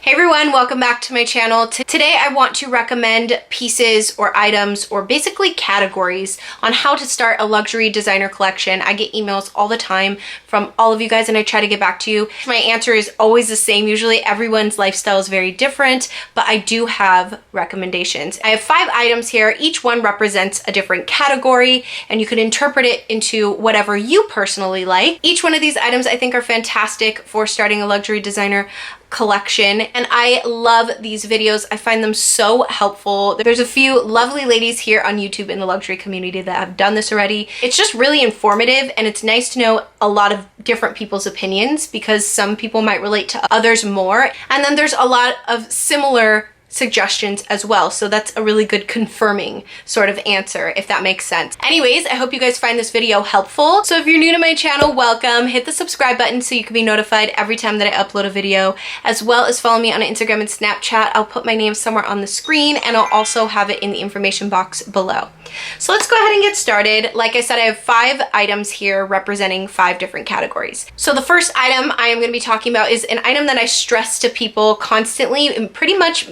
Hey everyone, welcome back to my channel. Today I want to recommend pieces or items or basically categories on how to start a luxury designer collection. I get emails all the time from all of you guys and I try to get back to you. My answer is always the same. Usually everyone's lifestyle is very different, but I do have recommendations. I have 5 items here. Each one represents a different category and you can interpret it into whatever you personally like. Each one of these items I think are fantastic for starting a luxury designer collection, and I love these videos. I find them so helpful. There's a few lovely ladies here on YouTube in the luxury community that have done this already. It's just really informative and it's nice to know a lot of different people's opinions because some people might relate to others more, and then there's a lot of similar suggestions as well. So that's a really good confirming sort of answer, if that makes sense. Anyways, I hope you guys find this video helpful. So if you're new to my channel, welcome. Hit the subscribe button so you can be notified every time that I upload a video, as well as follow me on Instagram and Snapchat. I'll put my name somewhere on the screen and I'll also have it in the information box below. So let's go ahead and get started. Like I said, I have 5 items here representing 5 different categories. So the first item I am going to be talking about is an item that I stress to people constantly in pretty much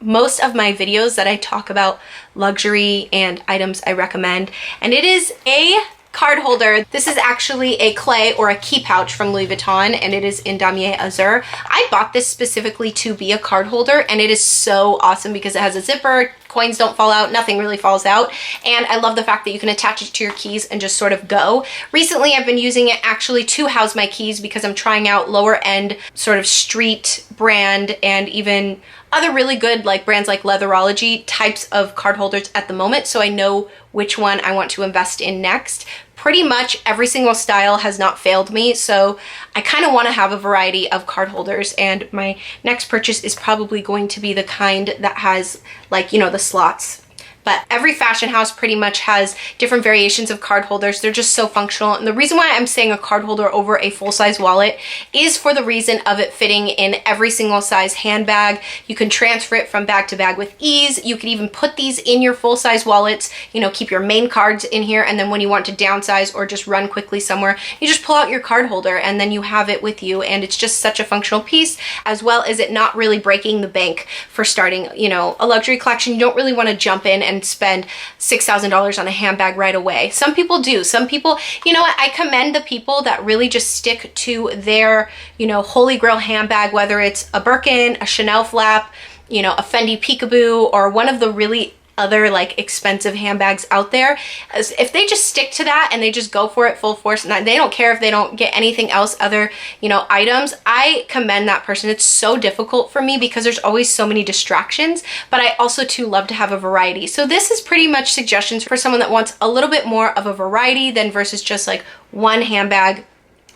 most of my videos that I talk about luxury and items I recommend, and it is a card holder. This is actually a clay or a key pouch from Louis Vuitton, and it is in damier azur. I bought this specifically to be a card holder, and it is so awesome because it has a zipper, coins don't fall out, nothing really falls out, and I love the fact that you can attach it to your keys and just sort of go. Recently I've been using it actually to house my keys because I'm trying out lower end sort of street brand and even other really good like brands like Leatherology types of card holders at the moment, so I know which one I want to invest in next. Pretty much every single style has not failed me, so I kind of want to have a variety of card holders, and my next purchase is probably going to be the kind that has, like, you know, the slots. But every fashion house pretty much has different variations of card holders. They're just so functional. And the reason why I'm saying a card holder over a full-size wallet is for the reason of it fitting in every single size handbag. You can transfer it from bag to bag with ease. You can even put these in your full-size wallets, you know, keep your main cards in here, and then when you want to downsize or just run quickly somewhere, you just pull out your card holder and then you have it with you, and it's just such a functional piece, as well as it not really breaking the bank for starting, you know, a luxury collection. You don't really want to jump in and spend $6,000 on a handbag right away. Some people do. Some people, you know what, I commend the people that really just stick to their, you know, holy grail handbag, whether it's a Birkin, a Chanel flap, you know, a Fendi Peekaboo, or one of the really other like expensive handbags out there. As if they just stick to that and they just go for it full force and they don't care if they don't get anything else, other, you know, items, I commend that person. It's so difficult for me because there's always so many distractions, but I also too love to have a variety. So this is pretty much suggestions for someone that wants a little bit more of a variety than versus just like one handbag,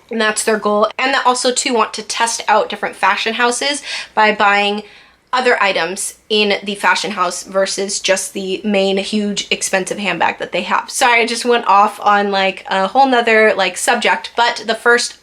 and that's their goal, and that also too want to test out different fashion houses by buying other items in the fashion house versus just the main huge expensive handbag that they have. Sorry, I just went off on like a whole nother like subject, but the first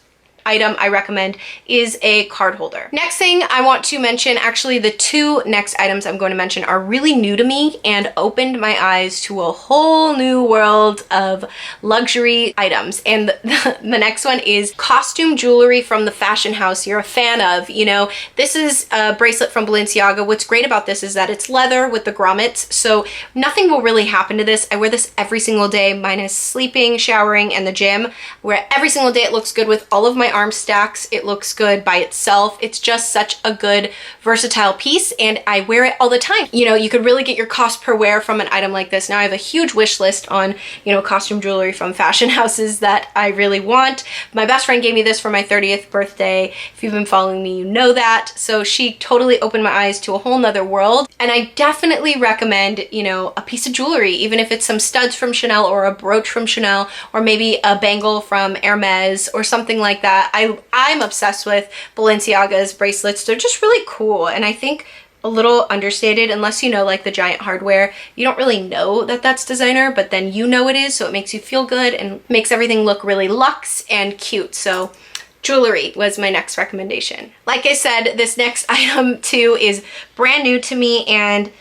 item I recommend is a card holder. Next thing I want to mention, actually the 2 next items I'm going to mention are really new to me and opened my eyes to a whole new world of luxury items. And the next one is costume jewelry from the fashion house you're a fan of. You know, this is a bracelet from Balenciaga. What's great about this is that it's leather with the grommets, so nothing will really happen to this. I wear this every single day, minus sleeping, showering, and the gym. I wear it every single day. It looks good with all of my arm stacks. It looks good by itself. It's just such a good versatile piece and I wear it all the time. You know, you could really get your cost per wear from an item like this. Now I have a huge wish list on, you know, costume jewelry from fashion houses that I really want. My best friend gave me this for my 30th birthday. If you've been following me, you know that. So she totally opened my eyes to a whole nother world, and I definitely recommend, you know, a piece of jewelry, even if it's some studs from Chanel or a brooch from Chanel or maybe a bangle from Hermes or something like that. I'm obsessed with Balenciaga's bracelets. They're just really cool, and I think a little understated unless you know like the giant hardware. You don't really know that that's designer, but then you know it is, so it makes you feel good and makes everything look really luxe and cute. So jewelry was my next recommendation. Like I said, this next item too is brand new to me, and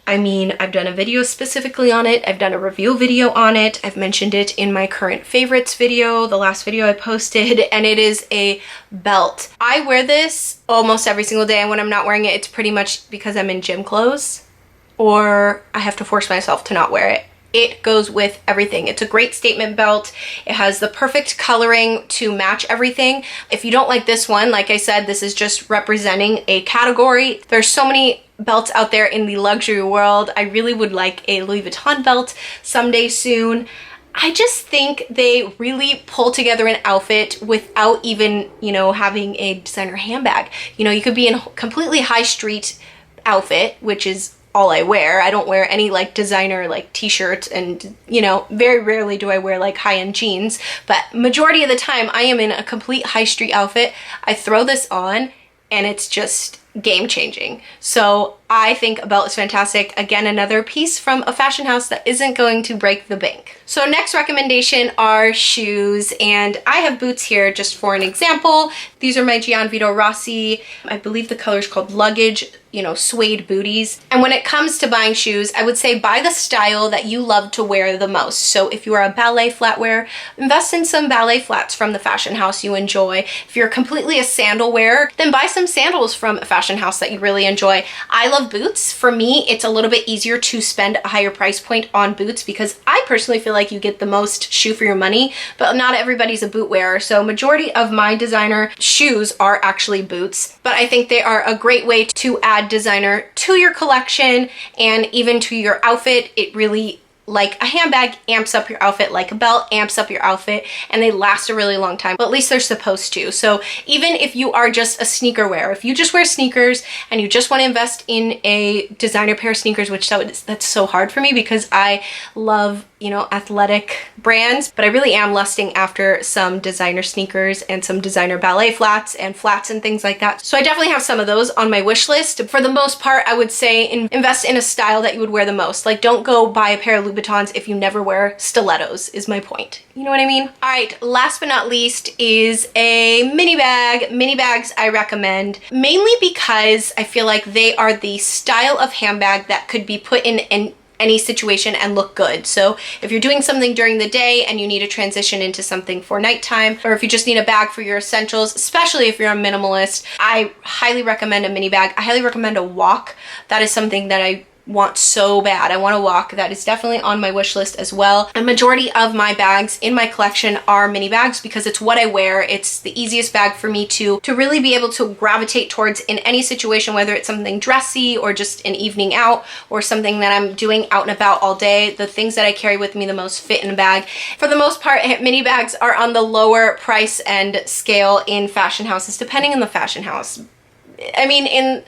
I mean, I've done a video specifically on it. I've done a review video on it. I've mentioned it in my current favorites video, the last video I posted, and it is a belt. I wear this almost every single day, and when I'm not wearing it, it's pretty much because I'm in gym clothes or I have to force myself to not wear it. It goes with everything. It's a great statement belt. It has the perfect coloring to match everything. If you don't like this one, like I said, this is just representing a category. There's so many belts out there in the luxury world. I really would like a Louis Vuitton belt someday soon. I just think they really pull together an outfit without even, you know, having a designer handbag. You know, you could be in a completely high street outfit, which is all I wear. I don't wear any like designer like t-shirts, and you know, very rarely do I wear like high-end jeans, but majority of the time I am in a complete high street outfit. I throw this on and it's just game changing. So I think a belt is fantastic. Again, another piece from a fashion house that isn't going to break the bank. So next recommendation are shoes, and I have boots here just for an example. These are my Gianvito Rossi, I believe the color is called Luggage, you know, suede booties. And when it comes to buying shoes, I would say buy the style that you love to wear the most. So if you are a ballet flat wearer, invest in some ballet flats from the fashion house you enjoy. If you're completely a sandal wearer, then buy some sandals from a fashion house that you really enjoy. I love boots. For me, it's a little bit easier to spend a higher price point on boots because I personally feel like you get the most shoe for your money, but not everybody's a boot wearer. So majority of my designer shoes are actually boots, but I think they are a great way to add designer to your collection and even to your outfit. It really, like a handbag, amps up your outfit, like a belt amps up your outfit, and they last a really long time. But at least they're supposed to. So even if you are just a sneaker wearer, if you just wear sneakers and you just want to invest in a designer pair of sneakers, which that's so hard for me because I love, you know, athletic brands, but I really am lusting after some designer sneakers and some designer ballet flats and things like that. So I definitely have some of those on my wish list. For the most part, I would say invest in a style that you would wear the most. Like, don't go buy a pair of Louis Vuittons if you never wear stilettos, is my point. You know what I mean? All right, last but not least is a mini bag. Mini bags I recommend mainly because I feel like they are the style of handbag that could be put in any situation and look good. So if you're doing something during the day and you need to transition into something for nighttime, or if you just need a bag for your essentials, especially if you're a minimalist, I highly recommend a mini bag. I highly recommend a walk. That is something that I want so bad. I want to walk. That is definitely on my wish list as well. A majority of my bags in my collection are mini bags because it's what I wear. It's the easiest bag for me to really be able to gravitate towards in any situation, whether it's something dressy or just an evening out or something that I'm doing out and about all day. The things that I carry with me the most fit in a bag. For the most part, mini bags are on the lower price and scale in fashion houses, depending on the fashion house. I mean, in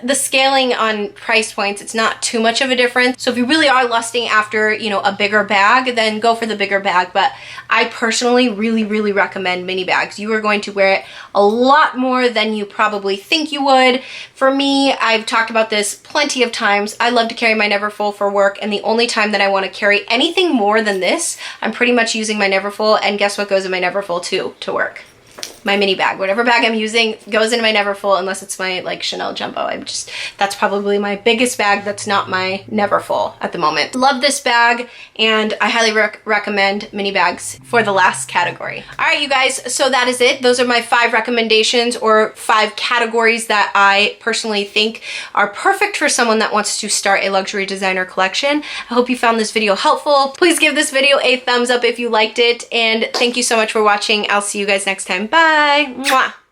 the scaling on price points, it's not too much of a difference. So if you really are lusting after, you know, a bigger bag, then go for the bigger bag. But I personally really recommend mini bags. You are going to wear it a lot more than you probably think you would. For me, I've talked about this plenty of times. I love to carry my Neverfull for work, and the only time that I want to carry anything more than this, I'm pretty much using my Neverfull, and guess what goes in my Neverfull too to work? My mini bag. Whatever bag I'm using goes into my Neverfull, unless it's my like Chanel Jumbo. That's probably my biggest bag that's not my Neverfull at the moment. Love this bag, and I highly recommend mini bags for the last category. All right, you guys, so that is it. Those are my 5 recommendations or 5 categories that I personally think are perfect for someone that wants to start a luxury designer collection. I hope you found this video helpful. Please give this video a thumbs up if you liked it, and thank you so much for watching. I'll see you guys next time. Bye. Mwah.